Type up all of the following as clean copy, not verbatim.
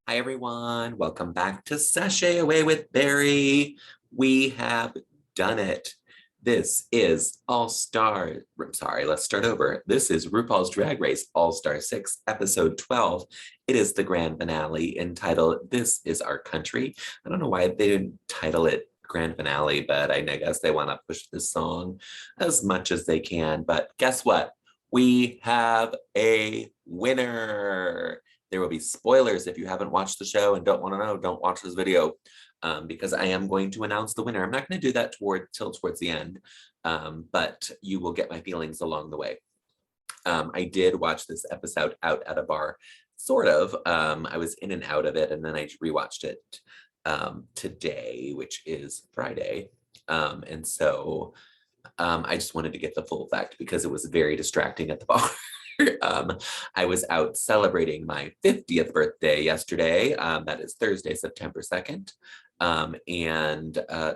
Hi, everyone. Welcome back to Sashay Away with Barry. We have done it. This is All-Star, sorry, let's start over. This is RuPaul's Drag Race All-Star 6, episode 12. It is the grand finale entitled This Is Our Country. I don't know why they didn't title it grand finale, but I guess they want to push this song as much as they can. But guess what? We have a winner. There will be spoilers if you haven't watched the show and don't want to know, don't watch this video because I am going to announce the winner. I'm not going to do that till towards the end, but you will get my feelings along the way. I did watch this episode out at a bar, sort of. I was in and out of it, and then I rewatched it today, which is Friday. And so I just wanted to get the full effect because it was very distracting at the bar. I was out celebrating my 50th birthday yesterday. That is Thursday, September 2nd.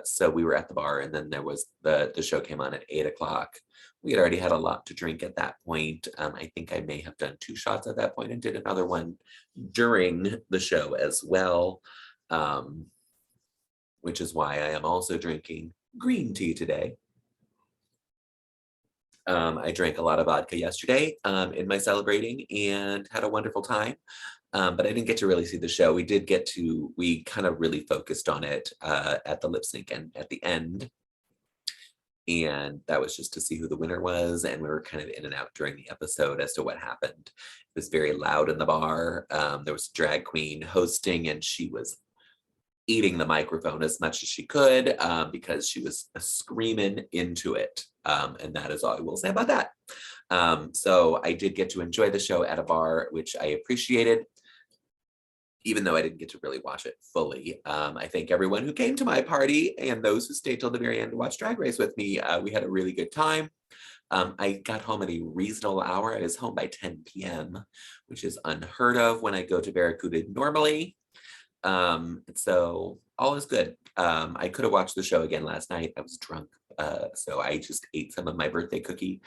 So we were at the bar, and then there was the show came on at 8 o'clock. We had already had a lot to drink at that point. I think I may have done 2 shots at that point and did another one during the show as well, which is why I am also drinking green tea today. I drank a lot of vodka yesterday in my celebrating and had a wonderful time, but I didn't get to really see the show. We kind of really focused on it at the lip sync and at the end. And that was just to see who the winner was. And we were kind of in and out during the episode as to what happened. It was very loud in the bar. There was a drag queen hosting, and she was eating the microphone as much as she could because she was screaming into it. And that is all I will say about that. So I did get to enjoy the show at a bar, which I appreciated, even though I didn't get to really watch it fully. I thank everyone who came to my party and those who stayed till the very end to watch Drag Race with me. We had a really good time. I got home at a reasonable hour. I was home by 10 p.m., which is unheard of when I go to Barracuda normally. So all is good. I could have watched the show again last night. I was drunk. So I just ate some of my birthday cookie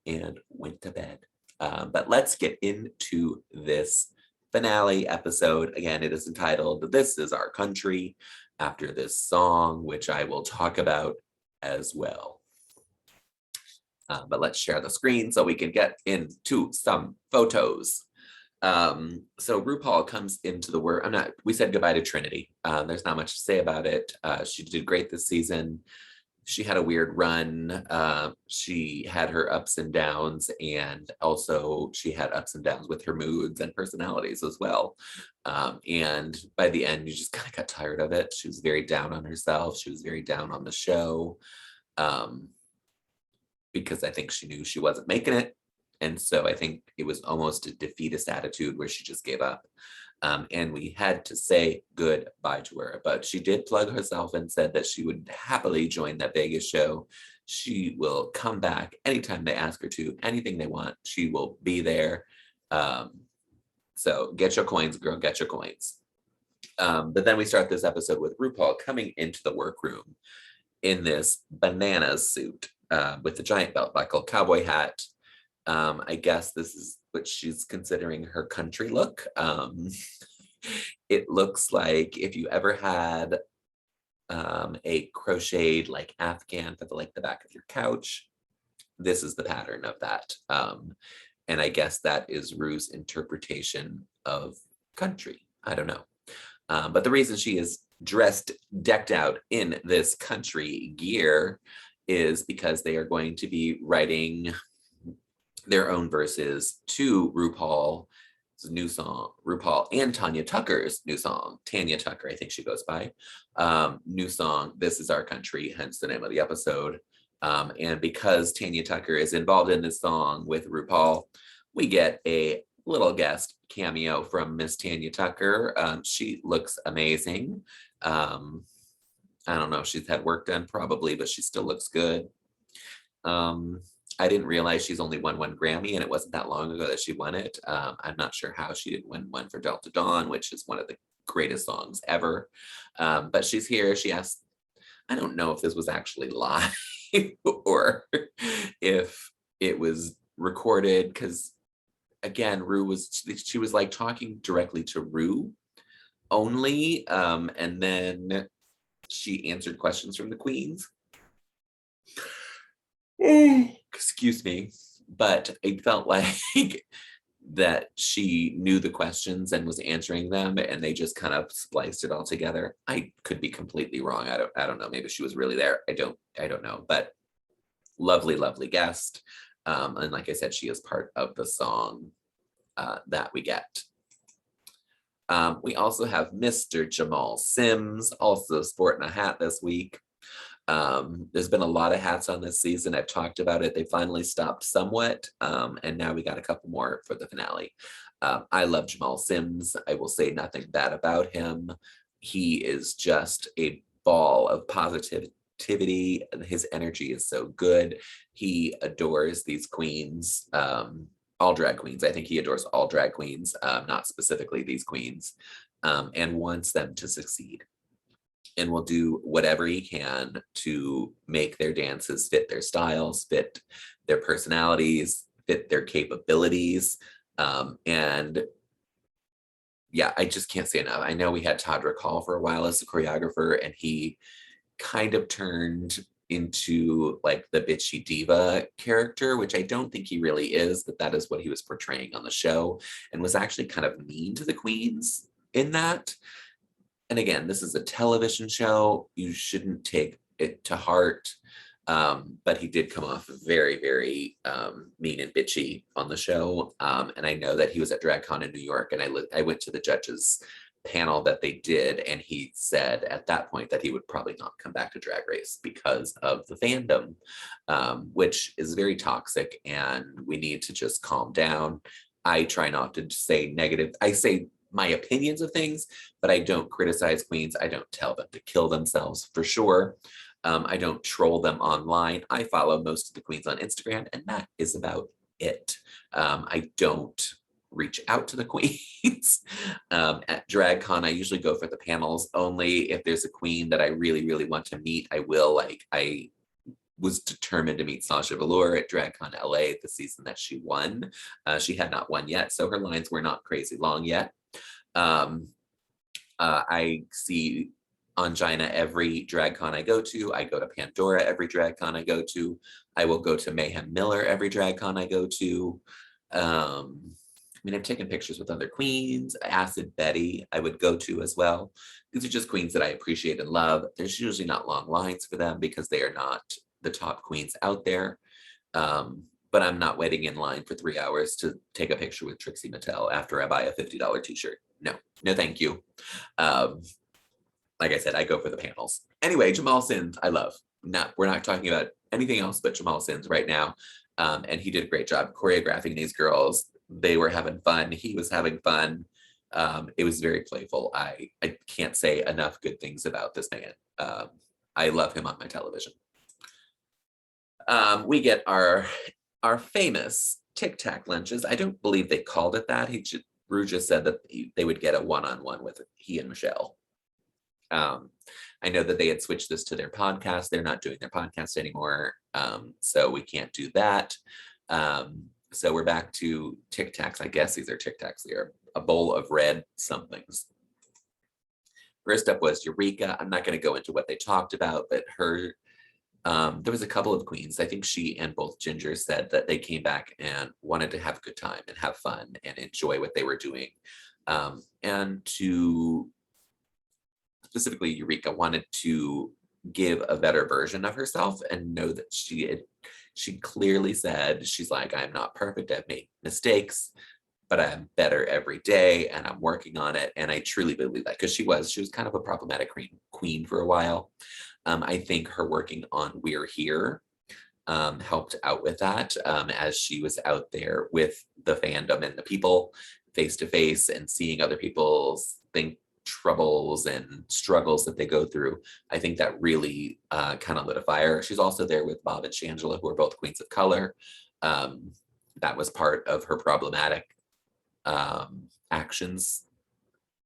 and went to bed. But let's get into this finale episode. Again, it is entitled This Is Our Country, after this song, which I will talk about as well. But let's share the screen so we can get into some photos. So RuPaul comes into the work. We said goodbye to Trinity. There's not much to say about it. She did great this season. She had a weird run. She had her ups and downs, and also she had ups and downs with her moods and personalities as well. And by the end, you just kind of got tired of it. She was very down on herself. She was very down on the show because I think she knew she wasn't making it. And so I think it was almost a defeatist attitude where she just gave up. And we had to say goodbye to her. But she did plug herself and said that she would happily join that Vegas show. She will come back anytime they ask her to, anything they want. She will be there. So get your coins, girl, get your coins. But then we start this episode with RuPaul coming into the workroom in this bananas suit with the giant belt buckle, cowboy hat. I guess this is what she's considering her country look. It looks like if you ever had a crocheted like Afghan for the back of your couch, this is the pattern of that. And I guess that is Ru's interpretation of country. I don't know. But the reason she is decked out in this country gear is because they are going to be writing their own verses to RuPaul's new song, RuPaul and Tanya Tucker's new song, Tanya Tucker, I think she goes by, new song, This Is Our Country, hence the name of the episode. And because Tanya Tucker is involved in this song with RuPaul, we get a little guest cameo from Miss Tanya Tucker. She looks amazing. I don't know if she's had work done, probably, but she still looks good. I didn't realize she's only won 1 Grammy, and it wasn't that long ago that she won it. I'm not sure how she didn't win one for Delta Dawn, which is one of the greatest songs ever. But she's here. She asked, I don't know if this was actually live or if it was recorded, because again, she was like talking directly to Ru only. And then she answered questions from the queens. Excuse me. But it felt like that she knew the questions and was answering them, and they just kind of spliced it all together. I could be completely wrong. I don't know. Maybe she was really there. I don't know. But lovely, lovely guest. And like I said, she is part of the song that we get. We also have Mr. Jamal Sims, also sporting a hat this week. There's been a lot of hats on this season. I've talked about it. They finally stopped somewhat, and now we got a couple more for the finale. I love Jamal Sims. I will say nothing bad about him. He is just a ball of positivity. His energy is so good. He adores these queens, all drag queens. I think he adores all drag queens, not specifically these queens, and wants them to succeed, and will do whatever he can to make their dances fit their styles, fit their personalities, fit their capabilities. And yeah, I just can't say enough. I know we had Todd Recall for a while as a choreographer, and he kind of turned into like the bitchy diva character, which I don't think he really is, but that is what he was portraying on the show, and was actually kind of mean to the queens in that. And again, this is a television show. You shouldn't take it to heart. But he did come off very, very mean and bitchy on the show. And I know that he was at DragCon in New York, and I went to the judges panel that they did, and he said at that point that he would probably not come back to Drag Race because of the fandom, which is very toxic, and we need to just calm down. I try not to say negative. I say my opinions of things, but I don't criticize queens. I don't tell them to kill themselves, for sure. I don't troll them online. I follow most of the queens on Instagram, and that is about it. I don't reach out to the queens. At DragCon, I usually go for the panels only. If there's a queen that I really, really want to meet, I will. Like, I was determined to meet Sasha Velour at DragCon LA the season that she won. She had not won yet, so her lines were not crazy long yet. I see Angina every DragCon I go to. I go to Pandora every DragCon I go to. I will go to Mayhem Miller every DragCon I go to. I mean, I've taken pictures with other queens. Acid Betty I would go to as well. These are just queens that I appreciate and love. There's usually not long lines for them because they are not the top queens out there. But I'm not waiting in line for 3 hours to take a picture with Trixie Mattel after I buy a $50 t-shirt. No, thank you. Like I said, I go for the panels. Anyway, Jamal Sims, I love. We're not talking about anything else but Jamal Sims right now. And he did a great job choreographing these girls. They were having fun. He was having fun. It was very playful. I can't say enough good things about this man. I love him on my television. We get our famous Tic Tac lunches. I don't believe they called it that. Ru just said that they would get a one-on-one with he and Michelle. I know that they had switched this to their podcast. They're not doing their podcast anymore, so we can't do that. So we're back to Tic Tacs. I guess these are Tic Tacs. They are a bowl of red somethings. First up was Eureka. I'm not going to go into what they talked about, but her, there was a couple of queens. I think she and both Ginger said that they came back and wanted to have a good time and have fun and enjoy what they were doing. And to specifically, Eureka wanted to give a better version of herself and know that she clearly said, she's like, I'm not perfect. I've made mistakes, but I'm better every day and I'm working on it. And I truly believe that because she was kind of a problematic queen for a while. I think her working on We're Here helped out with that as she was out there with the fandom and the people face to face and seeing other people's troubles and struggles that they go through. I think that really kind of lit a fire. She's also there with Bob and Shangela, who are both queens of color. That was part of her problematic actions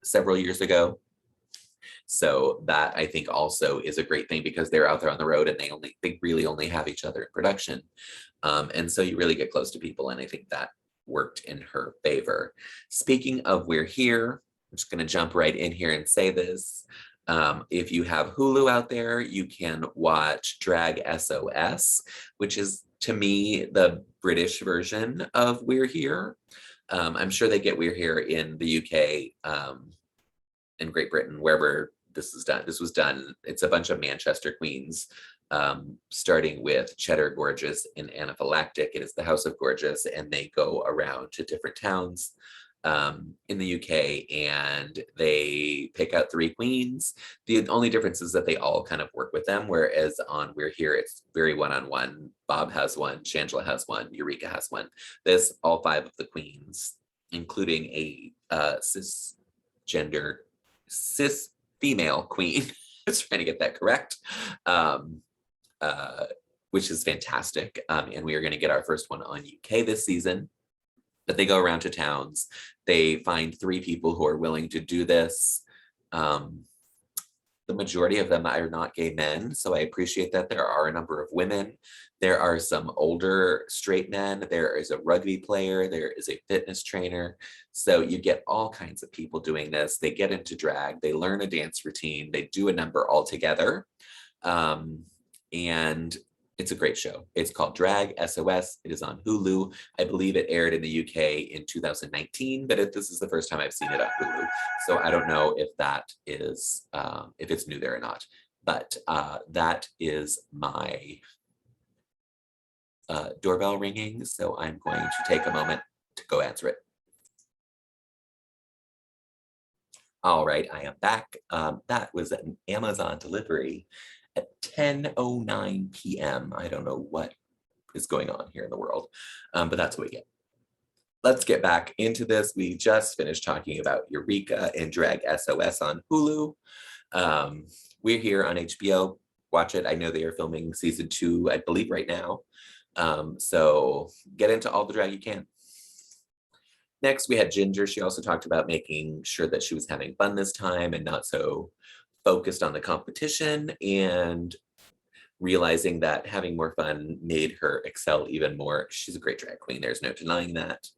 several years ago. So that I think also is a great thing because they're out there on the road and they really only have each other in production. And so you really get close to people, and I think that worked in her favor. Speaking of We're Here, just going to jump right in here and say this. If you have Hulu out there, you can watch Drag SOS, which is, to me, the British version of We're Here. I'm sure they get We're Here in the UK and Great Britain, wherever this is done. This was done. It's a bunch of Manchester queens, starting with Cheddar Gorgeous and Anaphylactic. It is the House of Gorgeous, and they go around to different towns in the UK, and they pick out 3 queens. The only difference is that they all kind of work with them, whereas on We're Here, it's very one-on-one. Bob has one, Shangela has one, Eureka has one. This, all 5 of the queens, including a cis female queen, I was trying to get that correct, which is fantastic. And we are going to get our first one on UK this season. But they go around to towns. They find 3 people who are willing to do this. The majority of them are not gay men, so I appreciate that. There are a number of women. There are some older straight men. There is a rugby player. There is a fitness trainer. So you get all kinds of people doing this. They get into drag. They learn a dance routine. They do a number all together. And it's a great show. It's called Drag SOS. It is on Hulu. I believe it aired in the UK in 2019, but this is the first time I've seen it on Hulu. So I don't know if that is, if it's new there or not. But that is my doorbell ringing. So I'm going to take a moment to go answer it. All right, I am back. That was an Amazon delivery at 10:09 p.m. I don't know what is going on here in the world, but that's what we get. Let's get back into this. We just finished talking about Eureka and Drag SOS on Hulu. We're Here on HBO. Watch it. I know they are filming season 2, I believe, right now. So get into all the drag you can. Next, we had Ginger. She also talked about making sure that she was having fun this time and not so focused on the competition, and realizing that having more fun made her excel even more. She's a great drag queen. There's no denying that.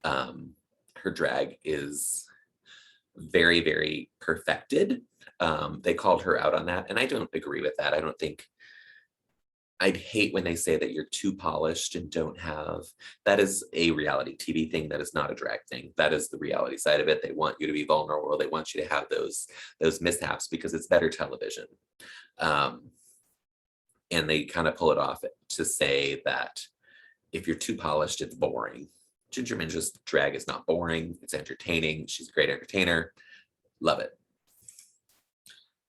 Her drag is very, very perfected. They called her out on that, and I don't agree with that. I'd hate when they say that you're too polished and don't have, that is a reality TV thing. That is not a drag thing. That is the reality side of it. They want you to be vulnerable. They want you to have those mishaps because it's better television. And they kind of pull it off to say that if you're too polished, it's boring. Gingerminge's drag is not boring. It's entertaining. She's a great entertainer. Love it.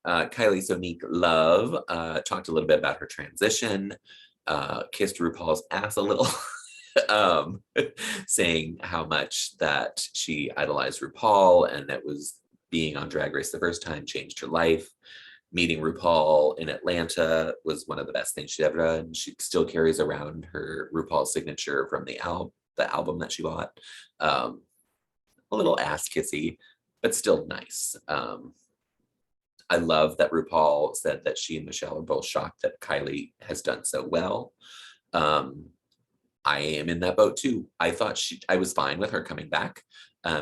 Kylie Soniqlov talked a little bit about her transition, kissed RuPaul's ass a little, saying how much that she idolized RuPaul and that was being on Drag Race the first time changed her life. Meeting RuPaul in Atlanta was one of the best things she'd ever done. She still carries around her RuPaul signature from the album that she bought. A little ass kissy, but still nice. I love that RuPaul said that she and Michelle are both shocked that Kylie has done so well. I am in that boat too. I was fine with her coming back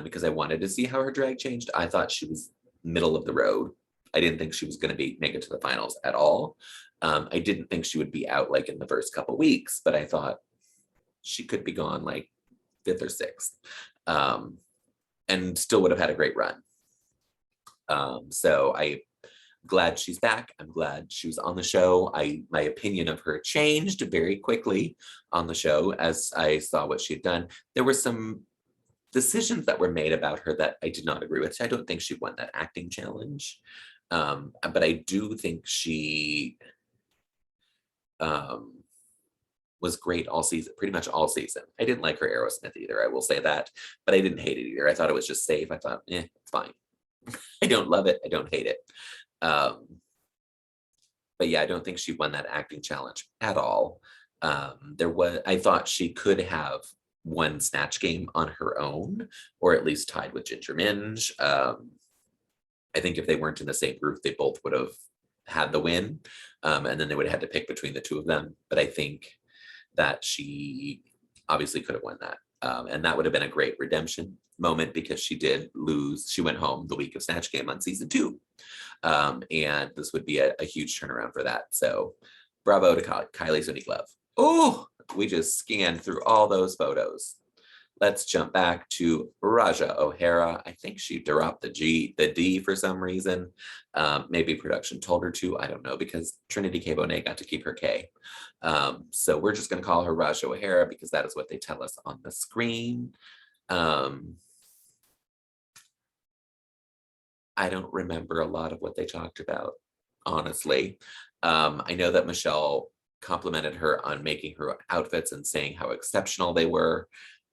because I wanted to see how her drag changed. I thought she was middle of the road. I didn't think she was going to make it to the finals at all. I didn't think she would be out like in the first couple weeks, but I thought she could be gone like 5th or 6th and still would have had a great run. So I'm glad she's back. I'm glad she was on the show. My opinion of her changed very quickly on the show as I saw what she had done. There were some decisions that were made about her that I did not agree with. I don't think she won that acting challenge. But I do think she was great all season, pretty much all season. I didn't like her Aerosmith either, I will say that, but I didn't hate it either. I thought it was just safe. I thought, it's fine. I don't love it. I don't hate it. But yeah, I don't think she won that acting challenge at all. I thought she could have won Snatch Game on her own, or at least tied with Gingerminge. I think if they weren't in the same group, they both would have had the win. And then they would have had to pick between the two of them. But I think that she obviously could have won that. And that would have been a great redemption moment because she did lose. She went home the week of Snatch Game on season 2. And this would be a huge turnaround for that. So bravo to Kylie Soniqlov. Oh, we just scanned through all those photos. Let's jump back to Raja O'Hara. I think she dropped the D for some reason. Maybe production told her to, I don't know, because Trinity K. Bonet got to keep her K. So we're just gonna call her Raja O'Hara because that is what they tell us on the screen. I don't remember a lot of what they talked about, honestly. I know that Michelle complimented her on making her outfits and saying how exceptional they were.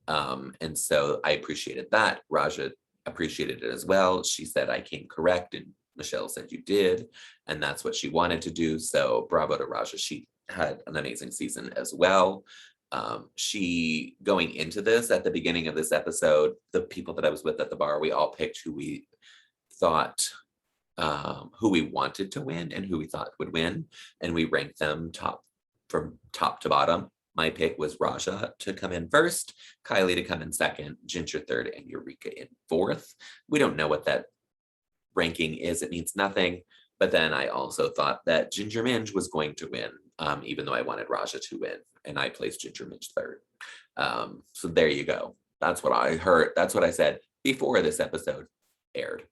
And so I appreciated that. Raja appreciated it as well. She said I came correct, and Michelle said you did, and that's what she wanted to do. So bravo to Raja. She had an amazing season as well. She, going into this, at the beginning of this episode, the people that I was with at the bar, we all picked who we thought, who we wanted to win and who we thought would win, and we ranked them from top to bottom. My pick was Raja to come in first, Kylie to come in second, Ginger third, and Eureka in fourth. We don't know what that ranking is. It means nothing. But then I also thought that Gingerminge was going to win, even though I wanted Raja to win, and I placed Gingerminge third. So there you go. That's what I heard. That's what I said before this episode aired.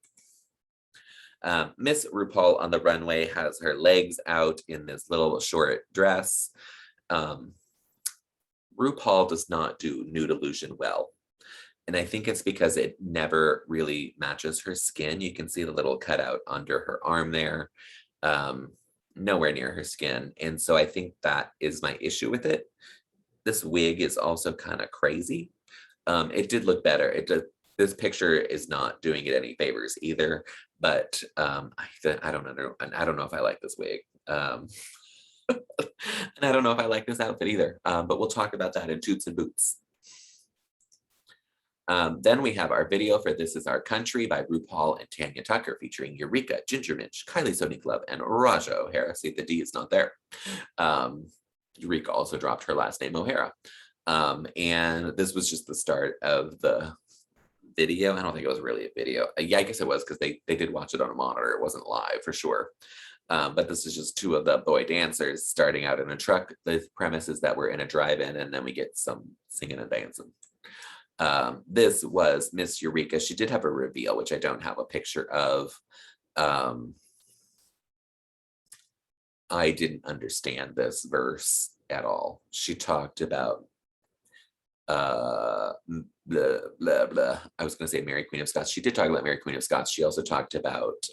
Miss RuPaul on the runway has her legs out in this little short dress. RuPaul does not do nude illusion well. And I think it's because it never really matches her skin. You can see the little cutout under her arm there, nowhere near her skin. And so I think that is my issue with it. This wig is also kind of crazy. It did look better. This picture is not doing it any favors either, but I don't know. I don't know if I like this wig. And I don't know if I like this outfit either, but we'll talk about that in Toots and Boots. Then we have our video for This Is Our Country by RuPaul and Tanya Tucker, featuring Eureka, Gingerminge, Kylie Soniqlov, and Raja O'Hara. See, the D is not there. Eureka also dropped her last name, O'Hara. And this was just the start of the video. I don't think it was really a video. Yeah, I guess it was, because they did watch it on a monitor. It wasn't live for sure. But this is just two of the boy dancers starting out in a truck. The premise is that we're in a drive-in, and then we get some singing and dancing. This was Miss Eureka. She did have a reveal, which I don't have a picture of. I didn't understand this verse at all. She talked about blah, blah, blah. I was going to say Mary Queen of Scots. She did talk about Mary Queen of Scots. She also talked about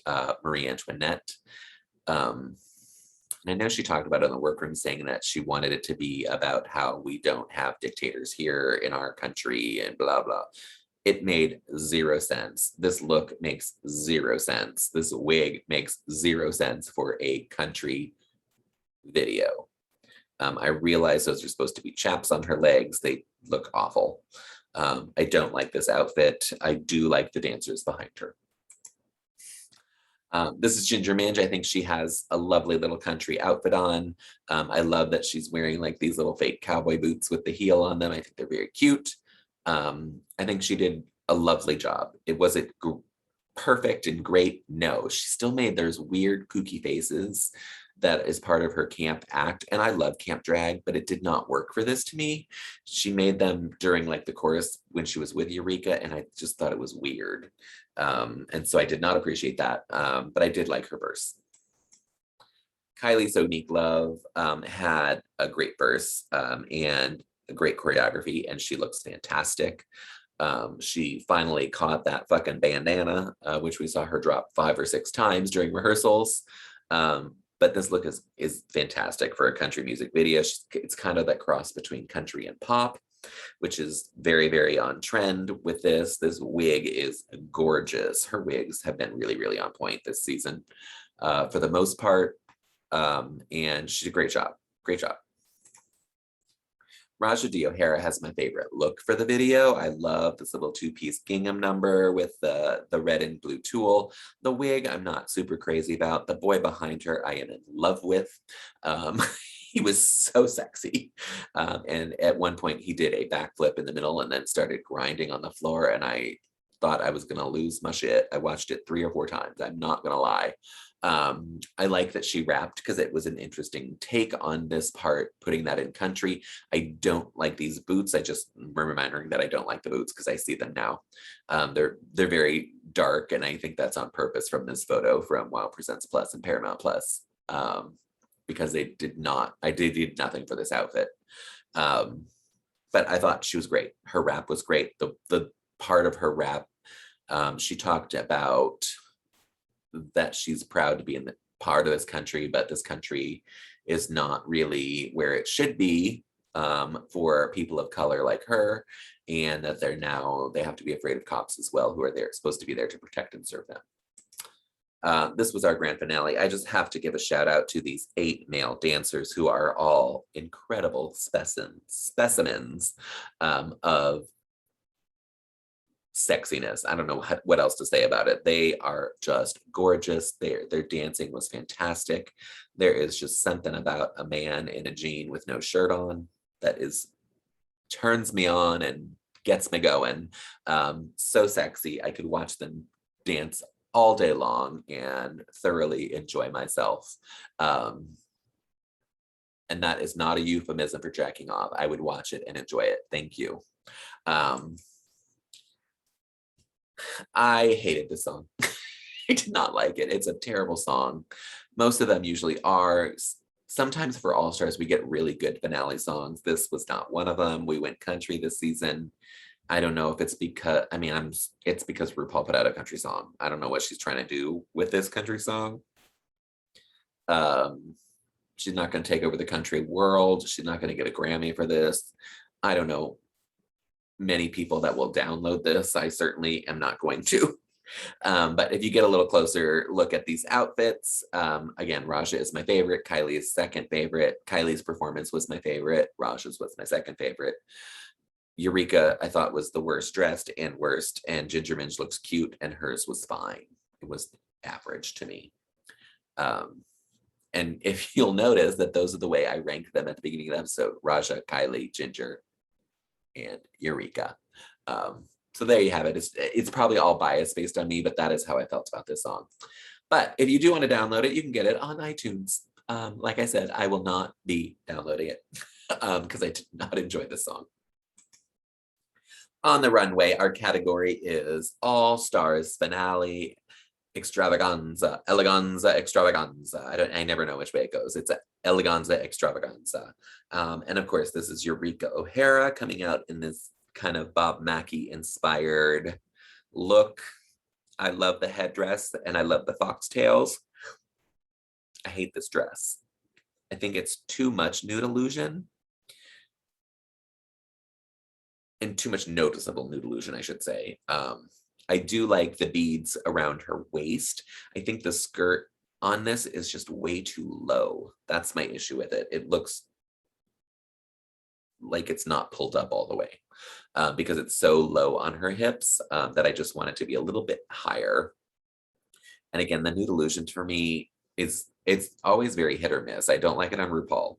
Marie Antoinette. And I know she talked about it in the workroom, saying that she wanted it to be about how we don't have dictators here in our country and blah, blah. It made zero sense. This look makes zero sense. This wig makes zero sense for a country video. I realize those are supposed to be chaps on her legs. They look awful. I don't like this outfit. I do like the dancers behind her. This is Gingerminge. I think she has a lovely little country outfit on. I love that she's wearing like these little fake cowboy boots with the heel on them. I think they're very cute. I think she did a lovely job. It wasn't perfect and great. No, she still made those weird kooky faces that is part of her camp act. And I love camp drag, but it did not work for this to me. She made them during like the chorus when she was with Eureka, and I just thought it was weird. And so I did not appreciate that, but I did like her verse. Kylie Soniqlov had a great verse and a great choreography, and she looks fantastic. She finally caught that fucking bandana, which we saw her drop 5 or 6 times during rehearsals. But this look is fantastic for a country music video. It's kind of that cross between country and pop, which is very, very on trend with this. This wig is gorgeous. Her wigs have been really, really on point this season for the most part. And she did a great job. Great job. Raja O'Hara has my favorite look for the video. I love this little 2-piece gingham number with the red and blue tulle. The wig I'm not super crazy about. The boy behind her I am in love with. he was so sexy. And at one point he did a backflip in the middle and then started grinding on the floor. And I thought I was going to lose my shit. I watched it 3 or 4 times. I'm not going to lie. I like that she rapped because it was an interesting take on this part, putting that in country. I don't like these boots. I just remembering that I don't like the boots because I see them now. They're very dark, and I think that's on purpose from this photo from Wow Presents Plus and Paramount Plus, because they did nothing for this outfit. But I thought she was great. Her rap was great. The part of her rap, she talked about that she's proud to be in the part of this country, but this country is not really where it should be for people of color like her, and that they have to be afraid of cops as well, who are supposed to be there to protect and serve them. This was our grand finale. I just have to give a shout out to these 8 male dancers who are all incredible specimens of sexiness. I don't know what else to say about it. They are just gorgeous. Their dancing was fantastic. There is just something about a man in a jean with no shirt on that turns me on and gets me going. So sexy. I could watch them dance all day long and thoroughly enjoy myself. And that is not a euphemism for jacking off. I would watch it and enjoy it. Thank you. I hated this song. I did not like it. It's a terrible song. Most of them usually are. Sometimes for All Stars, we get really good finale songs. This was not one of them. We went country this season. I don't know if it's because, it's because RuPaul put out a country song. I don't know what she's trying to do with this country song. She's not going to take over the country world. She's not going to get a Grammy for this. I don't know many people that will download this. I certainly am not going to. But if you get a little closer look at these outfits, again, Raja is my favorite. Kylie is second favorite. Kylie's performance was my favorite. Raja's was my second favorite. Eureka, I thought, was the worst dressed and worst, and Gingerminge looks cute and hers was fine. It was average to me. And if you'll notice that those are the way I ranked them at the beginning of the episode: Raja, Kylie, Ginger, and Eureka. So there you have it. It's probably all biased based on me, but that is how I felt about this song. But if you do want to download it, you can get it on iTunes. Like I said, I will not be downloading it because I did not enjoy this song. On the runway, our category is All Stars Finale Extravaganza, Eleganza Extravaganza. I never know which way it goes. It's Eleganza Extravaganza. And of course, this is Eureka O'Hara coming out in this kind of Bob Mackie inspired look. I love the headdress and I love the foxtails. I hate this dress. I think it's too much nude illusion. And too much noticeable nude illusion, I should say. I do like the beads around her waist. I think the skirt on this is just way too low. That's my issue with it. It looks like it's not pulled up all the way because it's so low on her hips that I just want it to be a little bit higher. And again, the nude illusion for me it's always very hit or miss. I don't like it on RuPaul,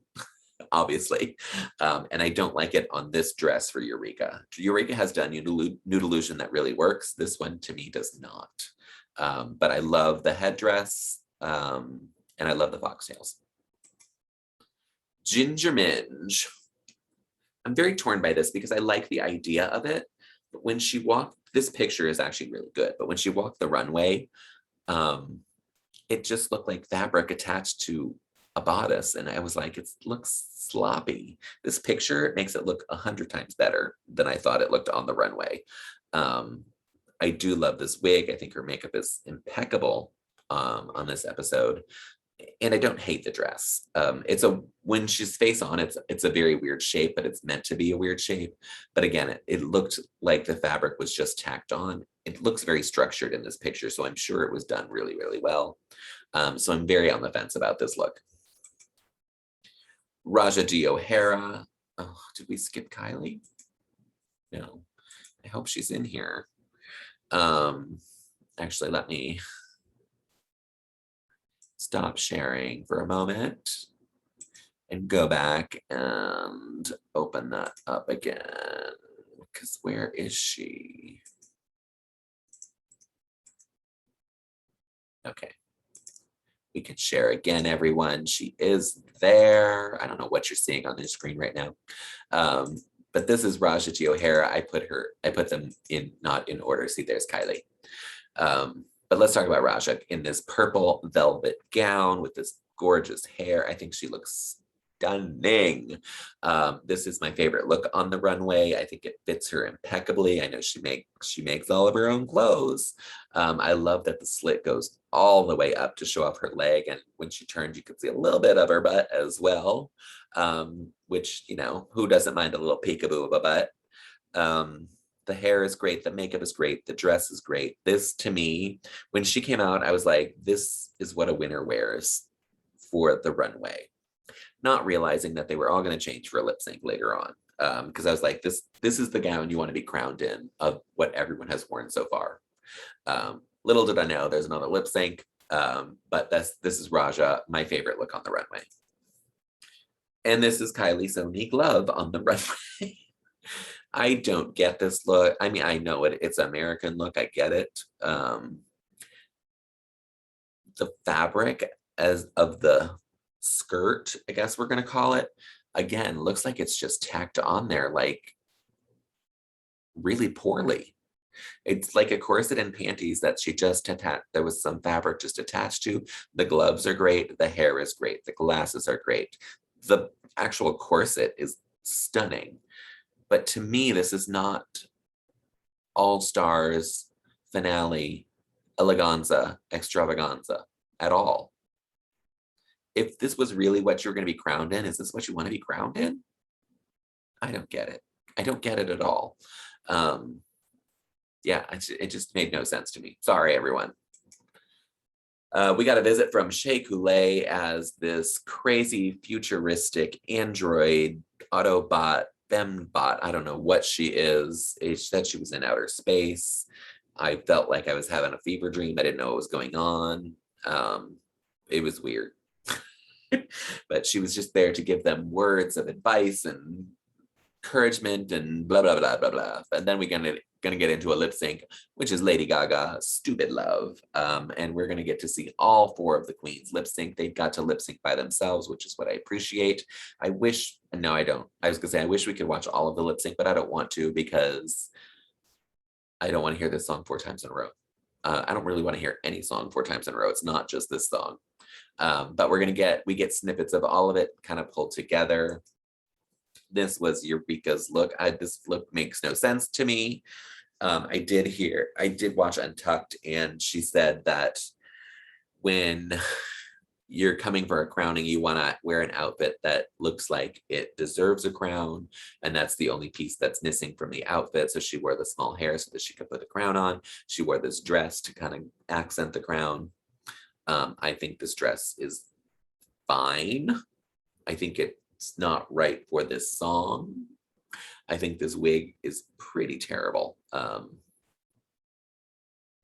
obviously. And I don't like it on this dress for Eureka. Eureka has done nude illusion that really works. This one to me does not. But I love the headdress and I love the foxtails. Gingerminge. I'm very torn by this because I like the idea of it. But when she walked, this picture is actually really good. But when she walked the runway, it just looked like fabric attached to a bodice, and I was like, it looks sloppy. This picture makes it look 100 times better than I thought it looked on the runway. I do love this wig. I think her makeup is impeccable on this episode, and I don't hate the dress. When she's face on, it's a very weird shape, but it's meant to be a weird shape. But again, it looked like the fabric was just tacked on. It looks very structured in this picture, so I'm sure it was done really, really well. So I'm very on the fence about this look. Raja D. O'Hara. Oh, did we skip Kylie? No. I hope she's in here. Actually, let me stop sharing for a moment. and go back and open that up again. Because where is she? Okay. We can share again, everyone. She is there. I don't know what you're seeing on the screen right now. But this is Raja G. O'Hara. I put them in, not in order. See, there's Kylie. But let's talk about Raja in this purple velvet gown with this gorgeous hair. I think she looks stunning. This is my favorite look on the runway. I think it fits her impeccably. I know she makes all of her own clothes. I love that the slit goes all the way up to show off her leg, and when she turns, you can see a little bit of her butt as well. Which, you know, who doesn't mind a little peekaboo of a butt? The hair is great, the makeup is great, the dress is great. This, to me, when she came out, I was like, this is what a winner wears for the runway. Not realizing that they were all going to change for a lip sync later on. Because I was like, this is the gown you want to be crowned in of what everyone has worn so far. Little did I know there's another lip sync, but this is Raja, my favorite look on the runway. And this is Kylie Soniqlov on the runway. I don't get this look. I mean, I know it's an American look. I get it. The fabric as of the skirt, I guess we're going to call it, again, looks like it's just tacked on there like really poorly. It's like a corset and panties that she just attached. There was some fabric just attached to. The gloves are great. The hair is great. The glasses are great. The actual corset is stunning. But to me, this is not All Stars finale, Eleganza, Extravaganza at all. If this was really what you're going to be crowned in, is this what you want to be crowned in? I don't get it. I don't get it at all. Yeah, it just made no sense to me. Sorry, everyone. We got a visit from Shea Coulee as this crazy futuristic android Autobot, fembot. I don't know what she is. It said she was in outer space. I felt like I was having a fever dream. I didn't know what was going on. It was weird. But she was just there to give them words of advice and encouragement and blah, blah, blah, blah, blah. And then we're gonna get into a lip sync, which is Lady Gaga, Stupid Love. And we're gonna get to see all four of the queens lip sync. They got to lip sync by themselves, which is what I appreciate. I wish, no, I don't. I was gonna say, I wish we could watch all of the lip sync, but I don't want to because I don't want to hear this song 4 times in a row. I don't really want to hear any song 4 times in a row. It's not just this song. But we get snippets of all of it kind of pulled together. This was Eureka's look. This look makes no sense to me. I did watch Untucked, and she said that when you're coming for a crowning, you want to wear an outfit that looks like it deserves a crown, and that's the only piece that's missing from the outfit. So she wore the small hair so that she could put the crown on. She wore this dress to kind of accent the crown. I think this dress is fine. I think it's not right for this song. I think this wig is pretty terrible.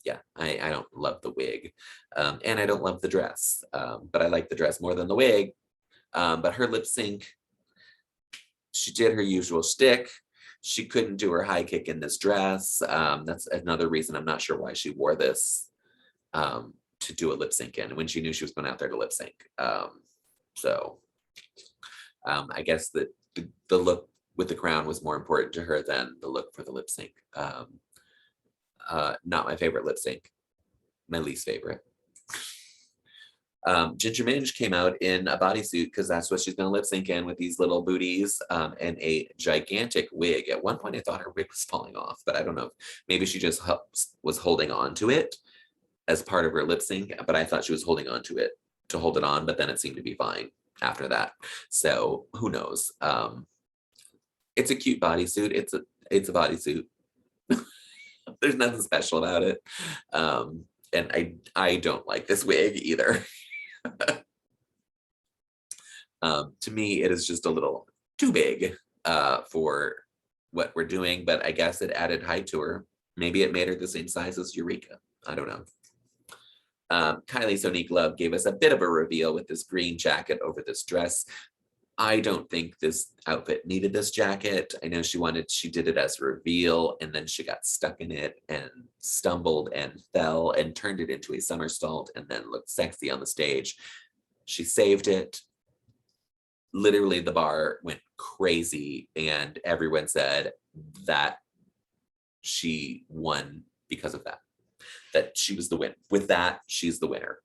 Yeah, I don't love the wig. And I don't love the dress. But I like the dress more than the wig. But her lip sync, she did her usual shtick. She couldn't do her high kick in this dress. That's another reason I'm not sure why she wore this to do a lip sync in when she knew she was going out there to lip sync. I guess that the look with the crown was more important to her than the look for the lip sync. Not my favorite lip sync, my least favorite. Gingerminge came out in a bodysuit because that's what she's going to lip sync in, with these little booties and a gigantic wig. At one point, I thought her wig was falling off, but I don't know. Maybe she just was holding on to it as part of her lip sync, but I thought she was holding on to it to hold it on, but then it seemed to be fine after that. So who knows? It's a cute bodysuit. It's a bodysuit. There's nothing special about it. And I don't like this wig either. To me, it is just a little too big for what we're doing, but I guess it added height to her. Maybe it made her the same size as Eureka. I don't know. Kylie Soniqlov gave us a bit of a reveal with this green jacket over this dress. I don't think this outfit needed this jacket. I know she did it as a reveal, and then she got stuck in it and stumbled and fell and turned it into a somersault and then looked sexy on the stage. She saved it. Literally, the bar went crazy, and everyone said that she won because of that. That she was the win. With that, she's the winner.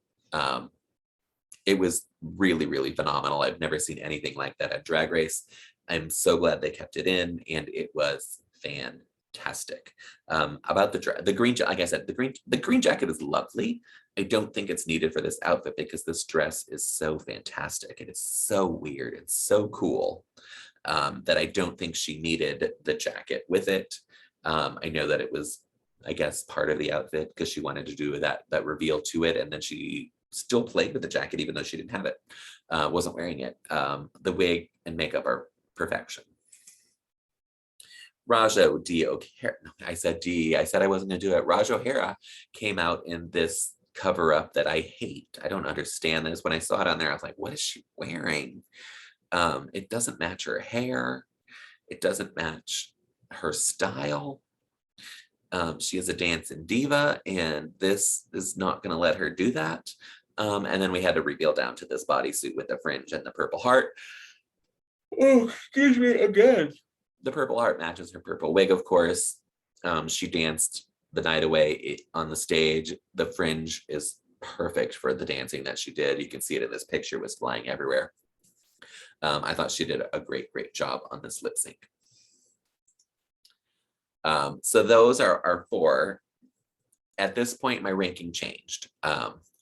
It was really, really phenomenal. I've never seen anything like that at Drag Race. I'm so glad they kept it in, and it was fantastic. About the green, like I said, the green jacket is lovely. I don't think it's needed for this outfit because this dress is so fantastic. It is so weird and so cool that I don't think she needed the jacket with it. I know that it was, I guess, part of the outfit because she wanted to do that reveal to it, and then she still played with the jacket even though she didn't have it, wasn't wearing it. The wig and makeup are perfection. Raja D. O'Hara, no, I said I wasn't gonna do it. Raja O'Hara came out in this cover up that I hate. I don't understand this. When I saw it on there, I was like, what is she wearing? It doesn't match her hair. It doesn't match her style. She is a dancing diva, and this is not going to let her do that. And then we had to reveal down to this bodysuit with the fringe and the purple heart. Oh, excuse me again. The purple heart matches her purple wig, of course. She danced the night away on the stage. The fringe is perfect for the dancing that she did. You can see it in this picture, it was flying everywhere. I thought she did a great, great job on this lip sync. So those are our four. At this point, my ranking changed.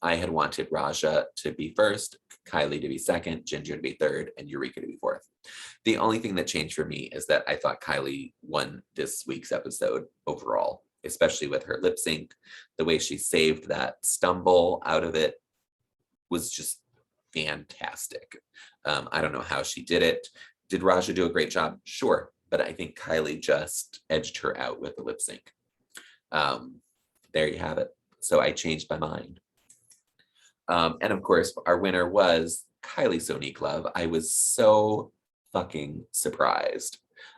I had wanted Raja to be first, Kylie to be second, Ginger to be third, and Eureka to be fourth. The only thing that changed for me is that I thought Kylie won this week's episode overall, especially with her lip sync. The way she saved that stumble out of it was just fantastic. I don't know how she did it. Did Raja do a great job? Sure. But I think Kylie just edged her out with the lip sync. There you have it. So I changed my mind. And of course, our winner was Kylie Soniqlov. I was so fucking surprised.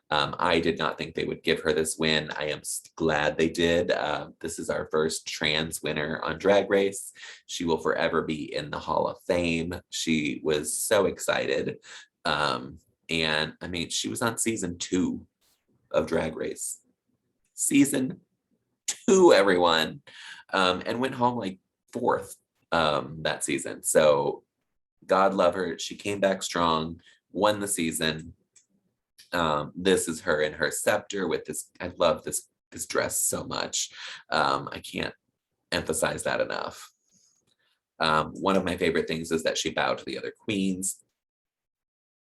I did not think they would give her this win. I am glad they did. This is our first trans winner on Drag Race. She will forever be in the Hall of Fame. She was so excited. And I mean, she was on season 2 of Drag Race. Season 2, everyone. And went home like 4th that season. So God love her. She came back strong, won the season. This is her in her scepter with this. I love this dress so much. I can't emphasize that enough. One of my favorite things is that she bowed to the other queens.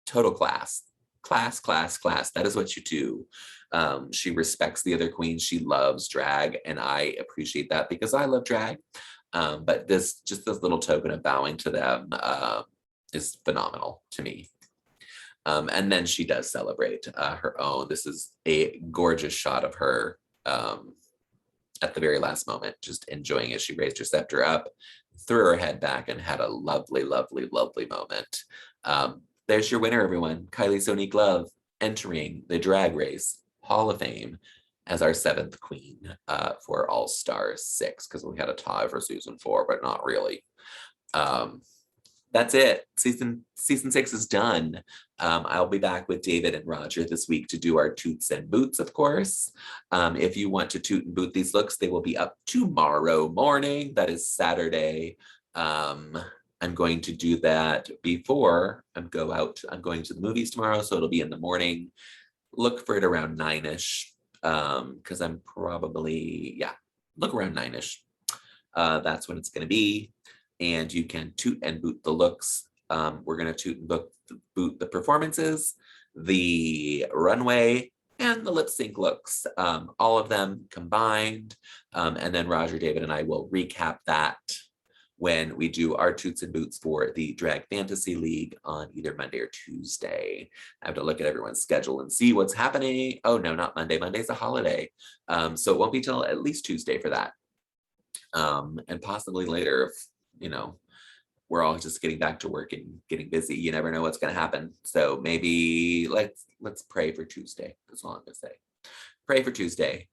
Total class. That is what you do. She respects the other queens. She loves drag, and I appreciate that because I love drag. But this little token of bowing to them is phenomenal to me. And then she does celebrate her own. This is a gorgeous shot of her at the very last moment, just enjoying as she raised her scepter up, threw her head back, and had a lovely, lovely, lovely moment. There's your winner, everyone. Kylie Soniqlov entering the Drag Race Hall of Fame as our 7th queen for All Stars 6, because we had a tie for season 4, but not really. That's it. Season 6 is done. I'll be back with David and Roger this week to do our toots and boots, of course. If you want to toot and boot these looks, they will be up tomorrow morning. That is Saturday. I'm going to do that before I go out. I'm going to the movies tomorrow, so it'll be in the morning. Look for it around 9-ish, because I'm probably, look around 9-ish. That's when it's going to be. And you can toot and boot the looks. We're going to toot and boot the performances, the runway, and the lip sync looks, all of them combined. And then Roger, David, and I will recap that when we do our toots and boots for the Drag Fantasy League on either Monday or Tuesday. I have to look at everyone's schedule and see what's happening. Oh no, not Monday. Monday's a holiday. So it won't be till at least Tuesday for that. And possibly later if, we're all just getting back to work and getting busy. You never know what's going to happen. So maybe let's pray for Tuesday. That's all I'm going to say. Pray for Tuesday.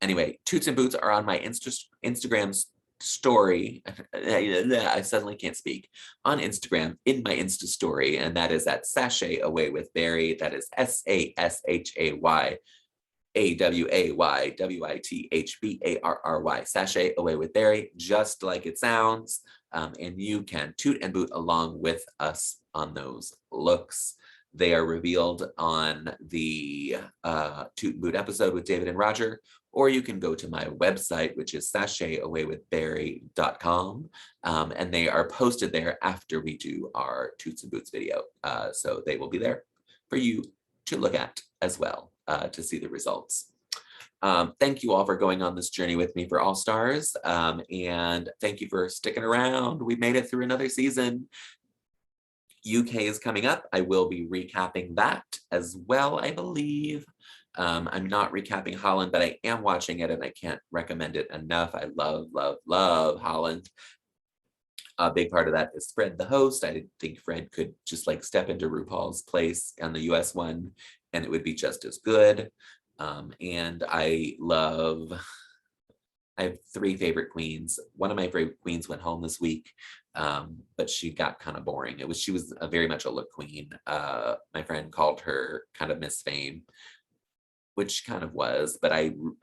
Anyway, Toots and Boots are on my Instagram's story. I suddenly can't speak. On Instagram, in my Insta story, and that is at Sashay Away with Barry. That is SASHAY AWAYWITHBARRY. Sashay Away with Barry, just like it sounds. And you can toot and boot along with us on those looks. They are revealed on the Toot and Boot episode with David and Roger, or you can go to my website, which is sashayawaywithbarry.com, and they are posted there after we do our Toots and Boots video. So they will be there for you to look at as well, to see the results. Thank you all for going on this journey with me for All Stars, and thank you for sticking around. We made it through another season. UK is coming up. I will be recapping that as well, I believe. I'm not recapping Holland, but I am watching it and I can't recommend it enough. I love, love, love Holland. A big part of that is Fred the host. I didn't think Fred could just like step into RuPaul's place on the US one and it would be just as good. And I have 3 favorite queens. One of my favorite queens went home this week, but she got kind of boring. She was very much a look queen. My friend called her kind of Miss Fame, which kind of was, but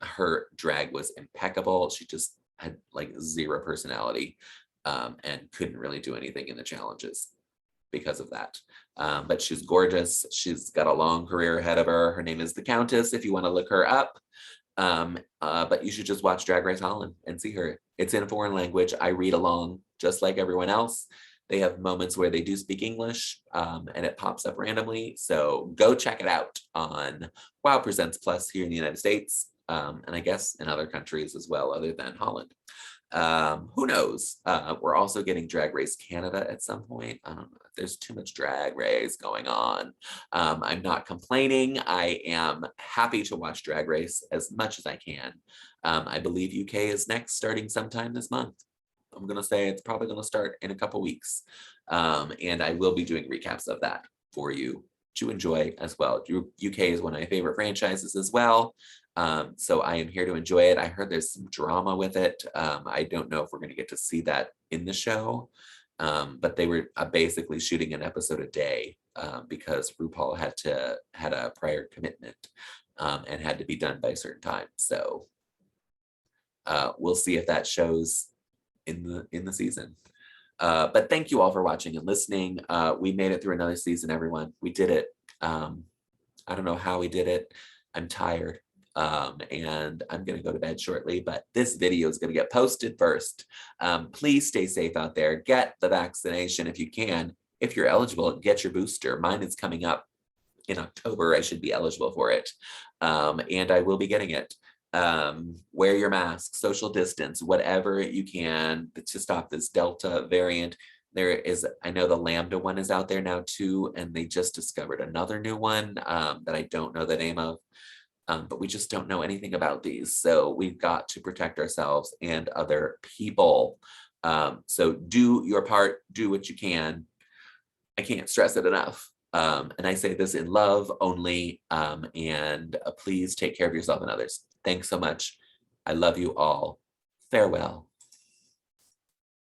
her drag was impeccable. She just had like 0 personality, and couldn't really do anything in the challenges because of that. But she's gorgeous. She's got a long career ahead of her. Her name is the Countess, if you want to look her up. But you should just watch Drag Race Holland and see her. It's in a foreign language. I read along just like everyone else. They have moments where they do speak English, and it pops up randomly. So go check it out on Wow Presents Plus here in the United States, and I guess in other countries as well, other than Holland. Who knows? We're also getting Drag Race Canada at some point. I don't know. There's too much Drag Race going on. I'm not complaining. I am happy to watch Drag Race as much as I can. I believe UK is next, starting sometime this month. I'm going to say it's probably going to start in a couple weeks. And I will be doing recaps of that for you to enjoy as well. UK is one of my favorite franchises as well. So I am here to enjoy it. I heard there's some drama with it. I don't know if we're going to get to see that in the show, but they were basically shooting an episode a day because RuPaul had a prior commitment and had to be done by a certain time. So we'll see if that shows in the season. But thank you all for watching and listening. We made it through another season, everyone. We did it. I don't know how we did it. I'm tired. And I'm going to go to bed shortly, but this video is going to get posted first. Please stay safe out there. Get the vaccination if you can. If you're eligible, get your booster. Mine is coming up in October. I should be eligible for it. And I will be getting it. Wear your mask, social distance, whatever you can to stop this Delta variant. I know the Lambda one is out there now too, and they just discovered another new one that I don't know the name of. But we just don't know anything about these. So we've got to protect ourselves and other people. So do your part, do what you can. I can't stress it enough. And I say this in love only. And please take care of yourself and others. Thanks so much. I love you all. Farewell.